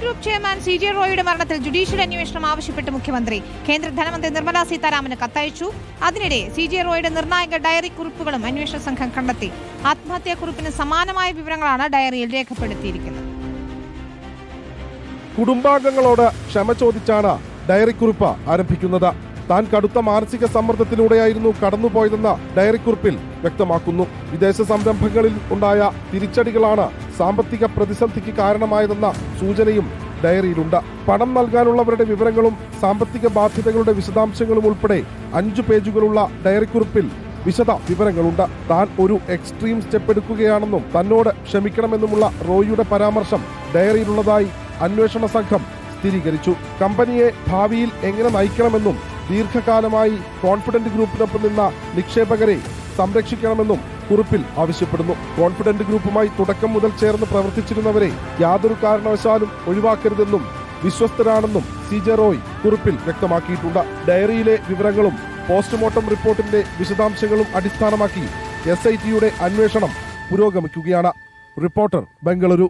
Group chairman CJ റോയിയുടെ മരണത്തിൽ judicial അന്വേഷണം ആവശ്യപ്പെട്ട് മുഖ്യമന്ത്രി. കേന്ദ്ര ധനമന്ത്രി നിർമ്മല സീതാരാമന് കത്തയച്ചു. അതിനിടെ CJ റോയിയുടെ നിർണായക ഡയറി കുറിപ്പുകളും അന്വേഷണ സംഘം കണ്ടെത്തി. ആത്മഹത്യാക്കുറിപ്പിന് സമാനമായ വിവരങ്ങളാണ് ഡയറിയിൽ രേഖപ്പെടുത്തിയിരിക്കുന്നത്. കുടുംബാംഗങ്ങളോട് ക്ഷമ ചോദിച്ചാണ് ഡയറിക്കുറിപ്പ് ആരംഭിക്കുന്നത്. താൻ കടുത്ത മാനസിക സമ്മർദ്ദത്തിലൂടെയായിരുന്നു കടന്നുപോയതെന്ന ഡയറിക്കുറിപ്പിൽ വ്യക്തമാക്കുന്നു. വിദേശ സംരംഭങ്ങളിൽ ഉണ്ടായ തിരിച്ചടികളാണ് സാമ്പത്തിക പ്രതിസന്ധിക്ക് കാരണമായതെന്ന സൂചനയും ഡയറിയിലുണ്ട്. പണം നൽകാനുള്ളവരുടെ വിവരങ്ങളും സാമ്പത്തിക ബാധ്യതകളുടെ വിശദാംശങ്ങളും ഉൾപ്പെടെ 5 പേജുകളുള്ള ഡയറിക്കുറിപ്പിൽ വിശദ വിവരങ്ങളുണ്ട്. താൻ ഒരു എക്സ്ട്രീം സ്റ്റെപ്പ് എടുക്കുകയാണെന്നും തന്നോട് ക്ഷമിക്കണമെന്നുമുള്ള റോയിയുടെ പരാമർശം ഡയറിയിലുള്ളതായി അന്വേഷണ സംഘം സ്ഥിരീകരിച്ചു. കമ്പനിയെ ഭാവിയിൽ എങ്ങനെ നയിക്കണമെന്നും ദീർഘകാലമായി കോൺഫിഡന്റ് ഗ്രൂപ്പിനൊപ്പം നിന്ന നിക്ഷേപകരെ സംരക്ഷിക്കണമെന്നും കുറിപ്പിൽ ആവശ്യപ്പെടുന്നു. കോൺഫിഡന്റ് ഗ്രൂപ്പുമായി തുടക്കം മുതൽ ചേർന്ന് പ്രവർത്തിച്ചിരുന്നവരെ യാതൊരു കാരണവശാലും ഒഴിവാക്കരുതെന്നും വിശ്വസ്തരാണെന്നും CJ റോയ് കുറിപ്പിൽ വ്യക്തമാക്കിയിട്ടുണ്ട്. ഡയറിയിലെ വിവരങ്ങളും പോസ്റ്റ്മോർട്ടം റിപ്പോർട്ടിന്റെ വിശദാംശങ്ങളും അടിസ്ഥാനമാക്കി SITയുടെ അന്വേഷണം പുരോഗമിക്കുകയാണ്. റിപ്പോർട്ടർ, ബംഗളൂരു.